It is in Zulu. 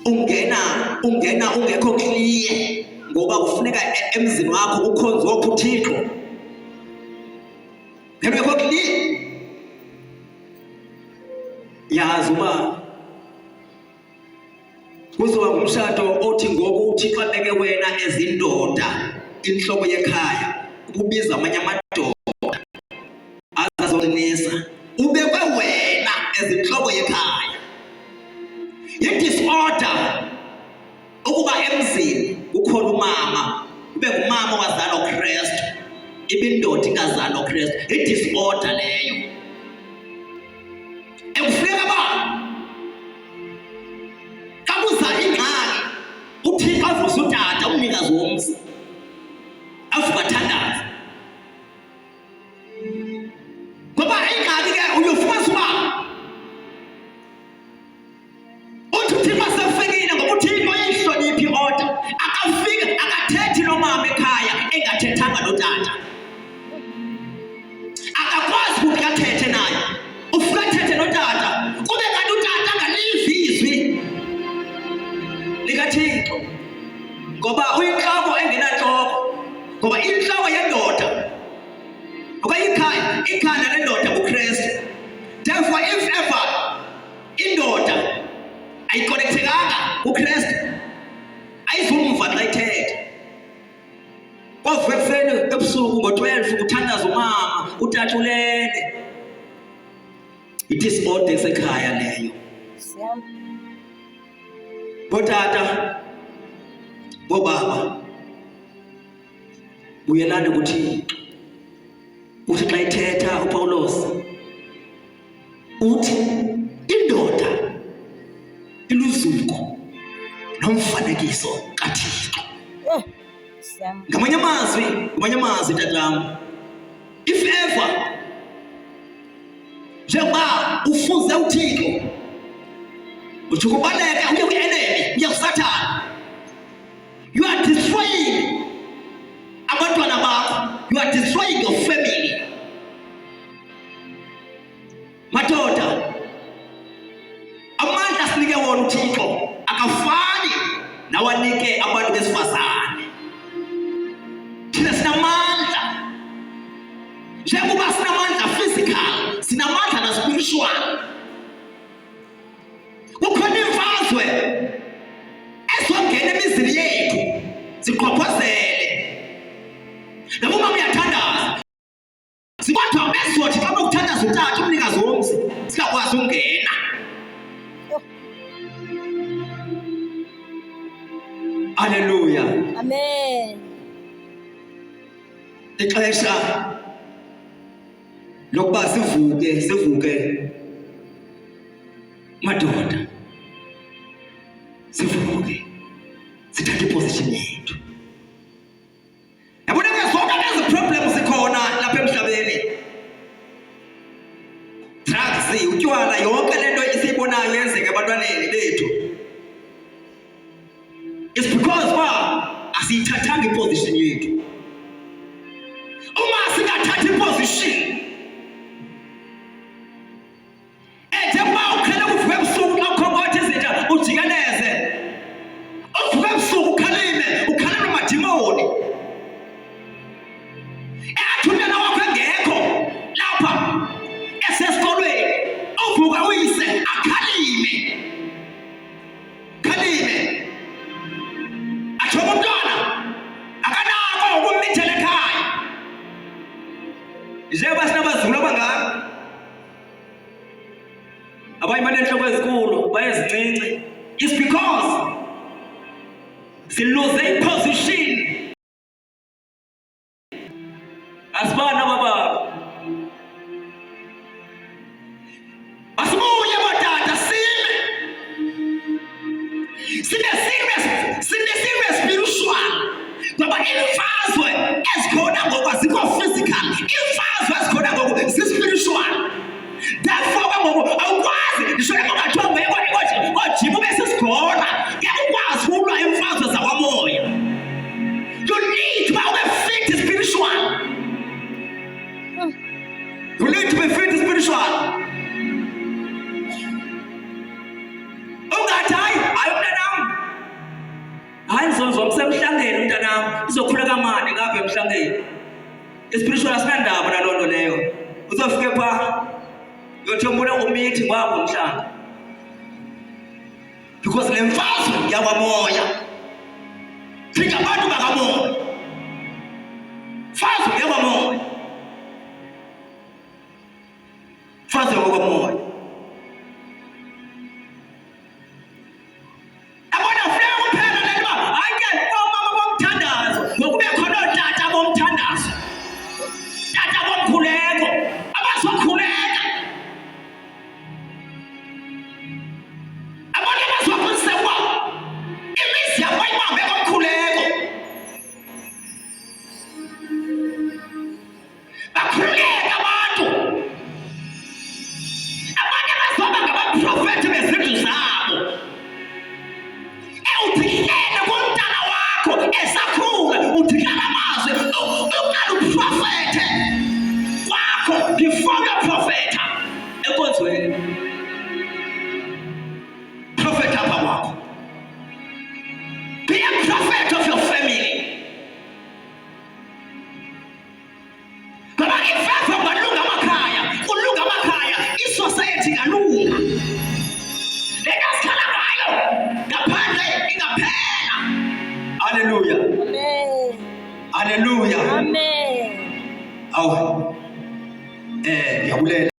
ungena ungekho clear ngoba kufuneka emzini wakho ukhonze uThixo. Ngekho clear yazi uba kuzoba ngumshado othi ngoku uThixo abeke wena ezindoda inhloko yekhaya, ukubiza amanye amadoda azazolinisa, ubekwe wena ezinhloko yekhaya. Yi-disorder ukuba emzini kukhona umama, ube ngumama owazalwa uKristu, ibe indoda ingazalwa uKristu. I-disorder leyo ekufuneka ba kabuza ingxaki uThixo avusa utata umnikazi womzi avuka thandaza. Ngoba ingxaki ke uyofumana uba uthi uThixo asefikile ngoba uThixo uyihloniphi i-order. Akafiki akathethi nomama ekhaya engathethanga notata. Akakwazi ukuthi athethe naye. Ufika athethe notata kube kanti utata angalivi izwi likaThixo ngoba uyinhloko engenanhloko, ngoba inhloko yendoda ngoba ikhanda lendoda kuKristu. Therefore if ever indoda ayiconnectekanga kuKristu ayizumva xa ithetha. Kwavuka ekuseni ebusuku ngo-12 kuthandaza umama utata ulele. I-disorder esekhaya leyo. Botata bobaba buyelane kuThixo. Uthi xa ithetha uPawulos uthi indoda iluzuko nomfanekiso kaThixo. Ngamanye amazwi tatam, if ever njengoba ufunze uThixo uthi kubaleka uye kwi-enemy, uye kuSathane, you are destroying abantwana bakho, you are destroying your family. Madoda, amandla sinike wona uThixo akafani nawanike abantu besifazane. Thina sinamandla, njengoba sinamandla physical, sinamandla na spiritual. Kukhona imfazwe ezongena emizini yethu ziqhophozele. Nabo mama uyathandaza sikodwa bezothi xa bekuthandaza utata umnikazi womzi sikakwazi ungena. Haleluya, amen. Ixesha lokuba sivuke madoda, sivuke sithathe iposition yethu. Yabona ke zonke lezi problems zikhona lapha emhlabeni, drugs, utywala, yonke lento esiyibonayo yenzeka ebantwaneni bethu, it's because ba asiyithathanga iposition yethu. Uma singathathi iposition it's because they lose their position as bana baba. Asibuye batata serious spiritual ngoba imfazwe ezikhona ngoba zikho physical, imfazwe ezikhona ngoba spiritual. Therefore ngoba awukwazi ngisho engathomba ojima bese sigona yakwazi ukulwa imfazwe zakwamoya. You need to be fit spiritual. You need to be fit spiritual. Ungathi hayi ayomntanam sonzwa msemhlangeni mntanami, izokhuleka manje ngapha emhlangeni. Espiritual asinandaba naloo nto leyo. Uzofike phaa uyothembula umithi ngwapho mhlanga. Because le mfazwe yakwamoya. Thina abantu bakamoya. Mfazwe yakwamoya. Mfazwe yakwamoya. Hallelujah. Amen. Amen. Yabulela.